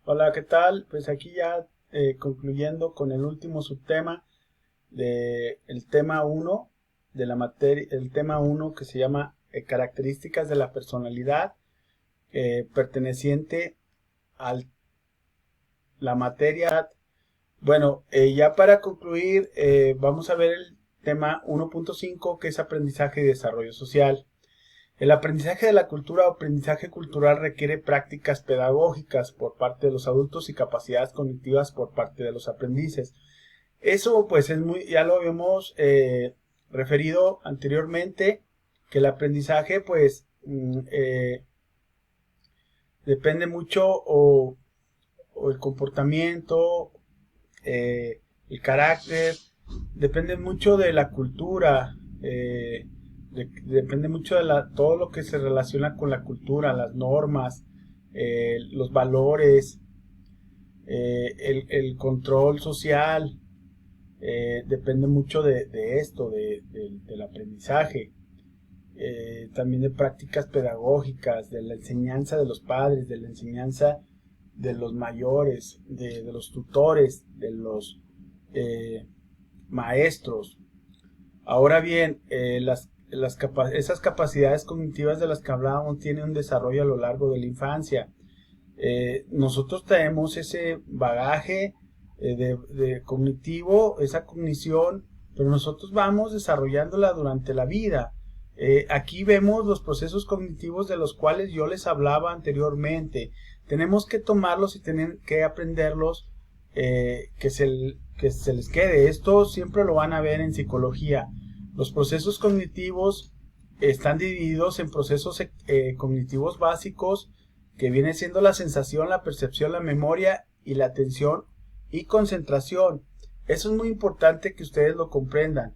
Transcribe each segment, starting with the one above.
Hola, ¿qué tal? Pues aquí ya concluyendo con el último subtema de el tema uno de la materia, el tema uno que se llama características de la personalidad, perteneciente a la materia. Bueno, ya para concluir, vamos a ver el tema 1.5, que es aprendizaje y desarrollo social. El aprendizaje de la cultura o aprendizaje cultural requiere prácticas pedagógicas por parte de los adultos y capacidades cognitivas por parte de los aprendices. Eso pues es muy, ya lo habíamos referido anteriormente, que el aprendizaje pues depende mucho o el comportamiento, el carácter, depende mucho de la cultura, depende mucho de todo lo que se relaciona con la cultura, las normas, los valores, el control social, depende mucho de esto, del aprendizaje. También de prácticas pedagógicas, de la enseñanza de los padres, de la enseñanza de los mayores, de los tutores, de los eh, maestros. Ahora bien, esas capacidades cognitivas de las que hablábamos tienen un desarrollo a lo largo de la infancia. Nosotros tenemos ese bagaje de cognitivo, esa cognición, pero nosotros vamos desarrollándola durante la vida. Aquí vemos los procesos cognitivos de los cuales yo les hablaba anteriormente. Tenemos que tomarlos y tener que aprenderlos, que se les quede. Esto siempre lo van a ver en psicología. Los procesos cognitivos están divididos en procesos cognitivos básicos, que viene siendo la sensación, la percepción, la memoria y la atención y concentración. Eso es muy importante que ustedes lo comprendan.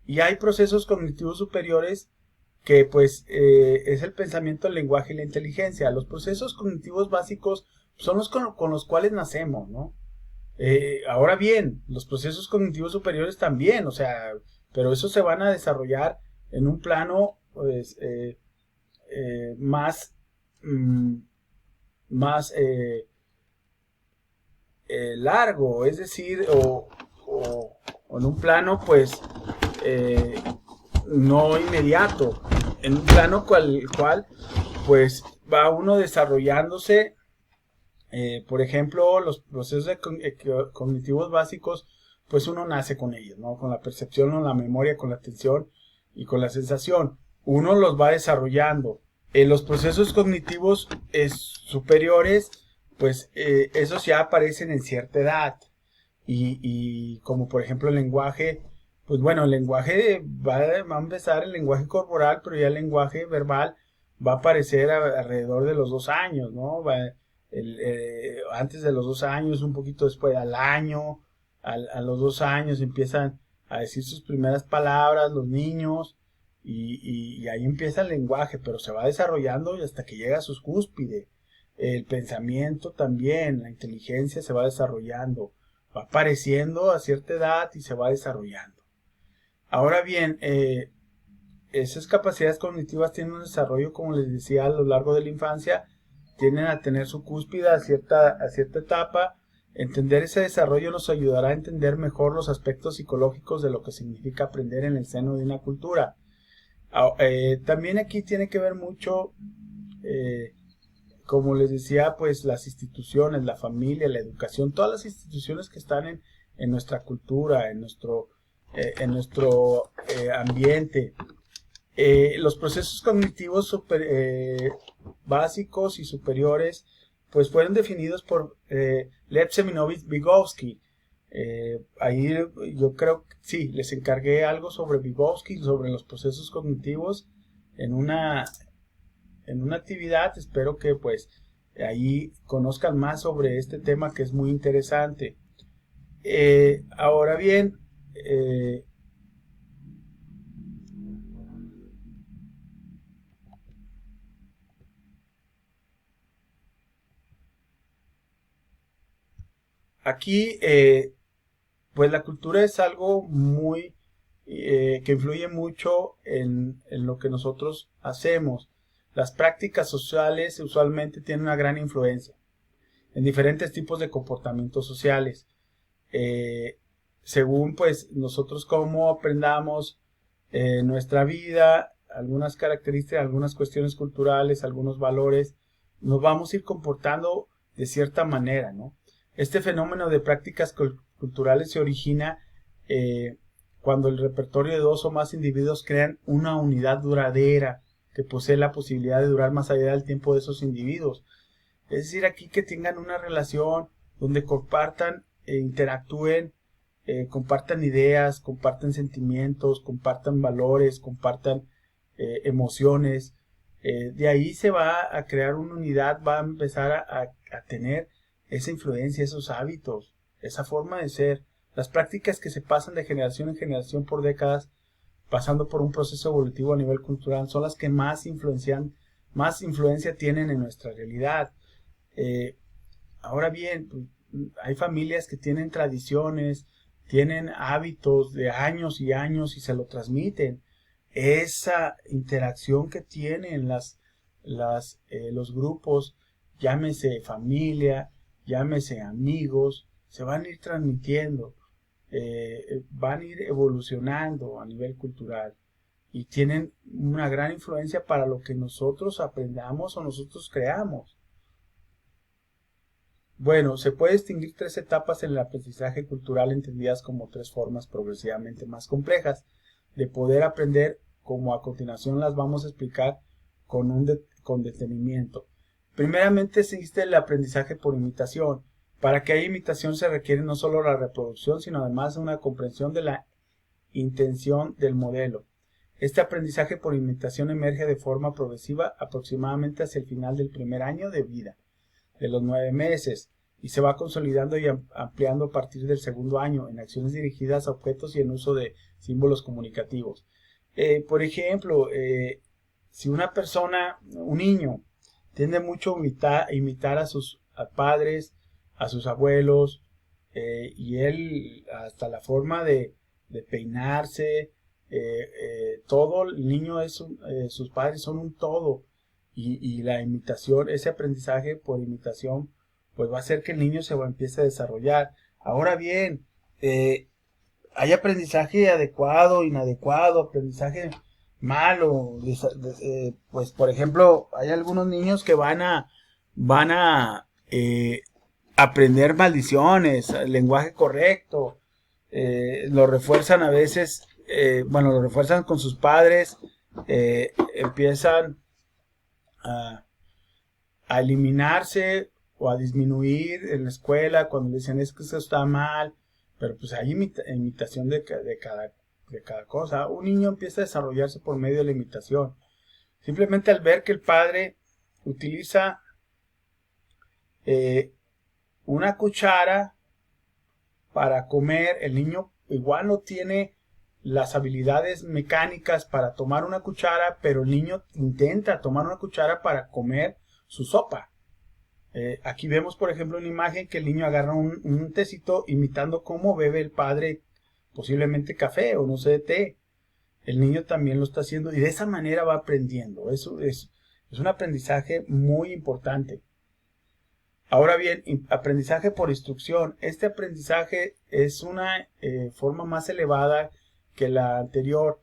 Y hay procesos cognitivos superiores que pues es el pensamiento, el lenguaje y la inteligencia. Los procesos cognitivos básicos son los con los cuales nacemos, ¿no? Ahora bien, los procesos cognitivos superiores también, o sea, pero esos se van a desarrollar en un plano pues, más, mm, más largo, es decir, o en un plano pues eh, no inmediato, en un plano cual pues va uno desarrollándose. Por ejemplo, los procesos cognitivos básicos, pues uno nace con ellos, ¿no? Con la percepción, con la memoria, con la atención y con la sensación. Uno los va desarrollando. Los procesos cognitivos superiores, pues esos ya aparecen en cierta edad. Y como por ejemplo el lenguaje, pues bueno, el lenguaje va a empezar el lenguaje corporal, pero ya el lenguaje verbal va a aparecer alrededor de los 2 años, ¿no? Antes de los 2 años, un poquito después, al año, a los 2 años empiezan a decir sus primeras palabras los niños y ahí empieza el lenguaje, pero se va desarrollando y hasta que llega a sus cúspide. El pensamiento también, la inteligencia se va desarrollando, va apareciendo a cierta edad y se va desarrollando. Ahora bien, esas capacidades cognitivas tienen un desarrollo, como les decía, a lo largo de la infancia, tienden a tener su cúspide a cierta etapa. Entender ese desarrollo nos ayudará a entender mejor los aspectos psicológicos de lo que significa aprender en el seno de una cultura. También aquí tiene que ver mucho, eh, como les decía, pues las instituciones, la familia, la educación, todas las instituciones que están en nuestra cultura, en nuestro ambiente. Los procesos cognitivos básicos y superiores pues fueron definidos por Lev Seminovich Vygotsky. Ahí yo creo que sí, les encargué algo sobre Vygotsky, sobre los procesos cognitivos en una actividad. Espero que pues ahí conozcan más sobre este tema, que es muy interesante. Ahora bien, aquí pues la cultura es algo muy que influye mucho en lo que nosotros hacemos. Las prácticas sociales usualmente tienen una gran influencia. en diferentes tipos de comportamientos sociales. Según pues nosotros cómo aprendamos nuestra vida, algunas características, algunas cuestiones culturales, algunos valores, nos vamos a ir comportando de cierta manera, ¿no? Este fenómeno de prácticas culturales se origina cuando el repertorio de dos o más individuos crean una unidad duradera que posee la posibilidad de durar más allá del tiempo de esos individuos. Es decir, aquí que tengan una relación donde compartan, interactúen, compartan ideas, compartan sentimientos, compartan valores, compartan emociones. De ahí se va a crear una unidad, va a empezar a tener esa influencia, esos hábitos, esa forma de ser. Las prácticas que se pasan de generación en generación por décadas, pasando por un proceso evolutivo a nivel cultural, son las que más influencia tienen en nuestra realidad. Ahora bien, hay familias que tienen tradiciones, tienen hábitos de años y años y se lo transmiten. Esa interacción que tienen los grupos, llámese familia, llámese amigos, se van a ir transmitiendo, van a ir evolucionando a nivel cultural y tienen una gran influencia para lo que nosotros aprendamos o nosotros creamos. Bueno, se puede distinguir tres etapas en el aprendizaje cultural entendidas como tres formas progresivamente más complejas de poder aprender, como a continuación las vamos a explicar con detenimiento. Primeramente existe el aprendizaje por imitación. Para que haya imitación se requiere no solo la reproducción, sino además una comprensión de la intención del modelo. Este aprendizaje por imitación emerge de forma progresiva aproximadamente hacia el final del primer año de vida, de los 9 meses, y se va consolidando y ampliando a partir del segundo año en acciones dirigidas a objetos y en uso de símbolos comunicativos. Por ejemplo, si una persona, un niño, tiende mucho a imitar a sus padres, a sus abuelos, y él hasta la forma de peinarse, todo el niño sus padres son un todo, y la imitación, ese aprendizaje por imitación, pues va a hacer que el niño empiece a desarrollar. Ahora bien, hay aprendizaje adecuado, inadecuado, aprendizaje malo, pues por ejemplo, hay algunos niños que van a aprender maldiciones, el lenguaje correcto, lo refuerzan a veces, lo refuerzan con sus padres, empiezan a eliminarse o a disminuir en la escuela cuando le dicen es que eso está mal, pero pues hay imitación de cada cosa. Un niño empieza a desarrollarse por medio de la imitación. Simplemente al ver que el padre utiliza una cuchara para comer, el niño igual no tiene las habilidades mecánicas para tomar una cuchara, pero el niño intenta tomar una cuchara para comer su sopa. Aquí vemos, por ejemplo, una imagen que el niño agarra un tecito imitando cómo bebe el padre, posiblemente café o no sé, té. El niño también lo está haciendo y de esa manera va aprendiendo. Eso es un aprendizaje muy importante. Ahora bien, aprendizaje por instrucción. Este aprendizaje es una forma más elevada que la anterior.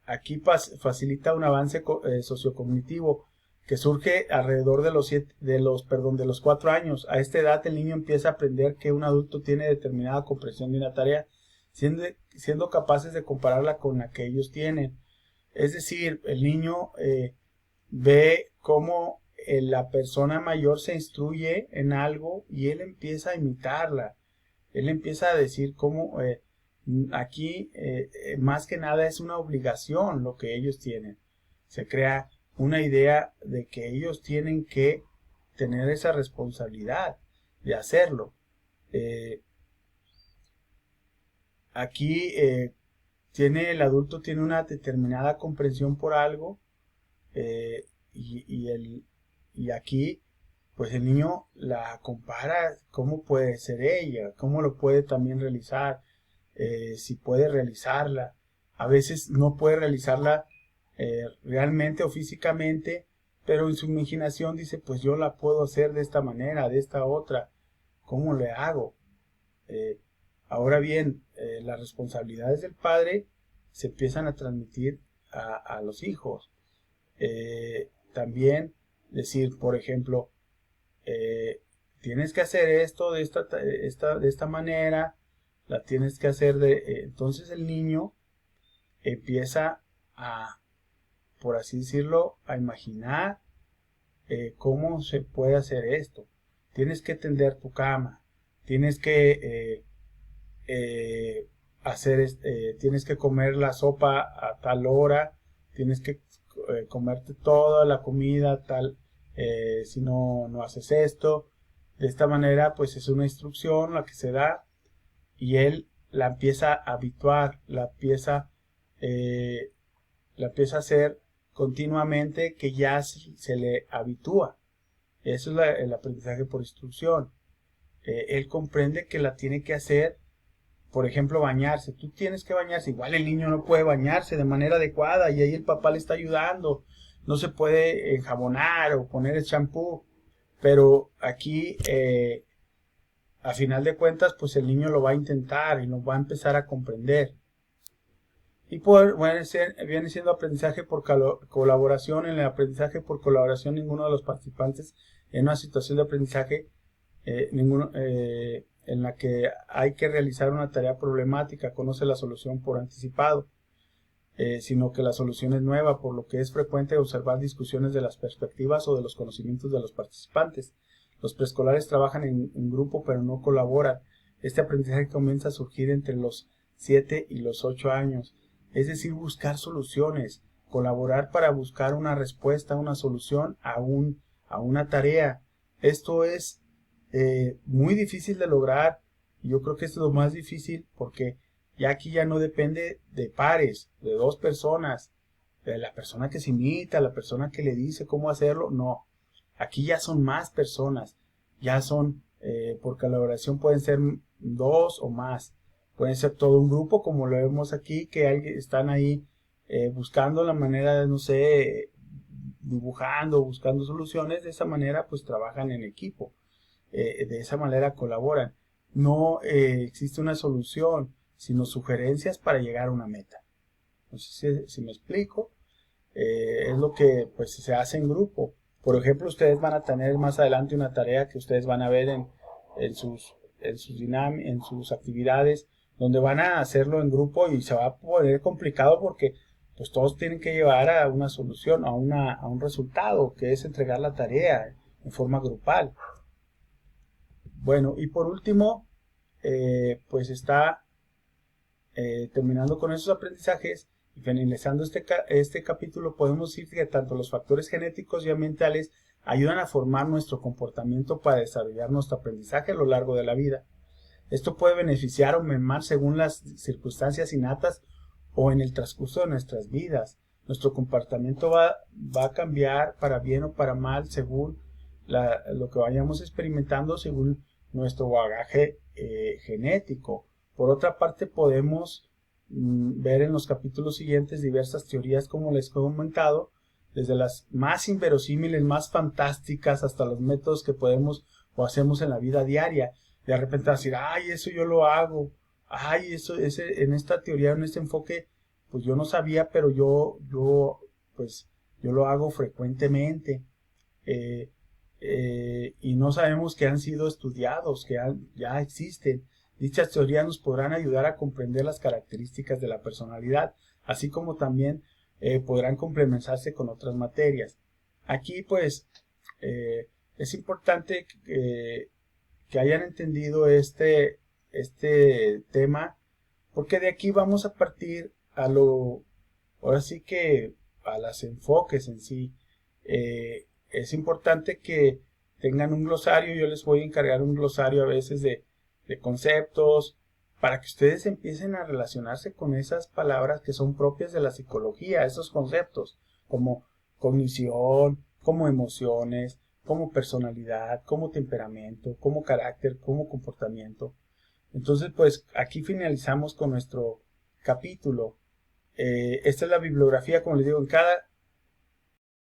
Aquí facilita un avance sociocognitivo que surge alrededor de los 4 años. A esta edad el niño empieza a aprender que un adulto tiene determinada comprensión de una tarea, siendo capaces de compararla con la que ellos tienen. Es decir, el niño ve cómo la persona mayor se instruye en algo y él empieza a imitarla. Él empieza a decir cómo aquí más que nada es una obligación lo que ellos tienen. Se crea una idea de que ellos tienen que tener esa responsabilidad de hacerlo. Aquí el adulto tiene una determinada comprensión por algo y aquí pues el niño la compara cómo puede ser ella, cómo lo puede también realizar, si puede realizarla. A veces no puede realizarla realmente o físicamente, pero en su imaginación dice, pues yo la puedo hacer de esta manera, de esta otra, ¿cómo le hago? Ahora bien, las responsabilidades del padre se empiezan a transmitir a los hijos. También decir, por ejemplo, tienes que hacer esto de esta manera, la tienes que hacer entonces el niño empieza a, por así decirlo, a imaginar cómo se puede hacer esto. Tienes que tender tu cama, tienes que tienes que comer la sopa a tal hora, tienes que comerte toda la comida tal, si no, no haces esto. De esta manera, pues es una instrucción la que se da y él la empieza a habituar, la empieza a hacer continuamente, que ya se le habitúa. Eso es el aprendizaje por instrucción. Él comprende que la tiene que hacer. Por ejemplo, bañarse. Tú tienes que bañarse. Igual el niño no puede bañarse de manera adecuada y ahí el papá le está ayudando. No se puede enjabonar o poner el champú. Pero aquí, a final de cuentas, pues el niño lo va a intentar y lo va a empezar a comprender. Y viene siendo aprendizaje por colaboración. En el aprendizaje por colaboración, ninguno de los participantes en una situación de aprendizaje, en la que hay que realizar una tarea problemática, conoce la solución por anticipado, sino que la solución es nueva, por lo que es frecuente observar discusiones de las perspectivas o de los conocimientos de los participantes. Los preescolares trabajan en grupo pero no colaboran. Este aprendizaje comienza a surgir entre los 7 y los 8 años, es decir, buscar soluciones, colaborar para buscar una respuesta, una solución a una tarea. Esto es muy difícil de lograr, y yo creo que es lo más difícil porque ya aquí ya no depende de pares, de dos personas, de la persona que se imita, la persona que le dice cómo hacerlo, no, aquí ya son más personas, ya son, por colaboración pueden ser dos o más, pueden ser todo un grupo como lo vemos aquí, que están ahí buscando la manera de, no sé, dibujando, buscando soluciones. De esa manera pues trabajan en equipo. De esa manera colaboran. No existe una solución, sino sugerencias para llegar a una meta. No sé si me explico. Es lo que pues se hace en grupo. Por ejemplo, ustedes van a tener más adelante una tarea que ustedes van a ver en sus actividades, donde van a hacerlo en grupo y se va a poner complicado porque pues todos tienen que llevar a una solución, a un resultado, que es entregar la tarea en forma grupal. Bueno, y por último, pues está terminando con esos aprendizajes y finalizando este capítulo, podemos decir que tanto los factores genéticos y ambientales ayudan a formar nuestro comportamiento para desarrollar nuestro aprendizaje a lo largo de la vida. Esto puede beneficiar o mermar según las circunstancias innatas o en el transcurso de nuestras vidas. Nuestro comportamiento va a cambiar para bien o para mal según lo que vayamos experimentando, según nuestro bagaje genético. Por otra parte, podemos ver en los capítulos siguientes diversas teorías, como les he comentado, desde las más inverosímiles, más fantásticas, hasta los métodos que podemos o hacemos en la vida diaria. De repente decir, ay, eso yo lo hago, ay, en esta teoría, en este enfoque, pues yo no sabía, pero yo lo hago frecuentemente. Y no sabemos que han sido estudiados, que ya existen. Dichas teorías nos podrán ayudar a comprender las características de la personalidad, así como también podrán complementarse con otras materias. Aquí pues es importante que hayan entendido este tema, porque de aquí vamos a partir ahora sí que a los enfoques en sí. Es importante que tengan un glosario. Yo les voy a encargar un glosario a veces de conceptos, para que ustedes empiecen a relacionarse con esas palabras que son propias de la psicología, esos conceptos como cognición, como emociones, como personalidad, como temperamento, como carácter, como comportamiento. Entonces, pues aquí finalizamos con nuestro capítulo. Esta es la bibliografía, como les digo, en cada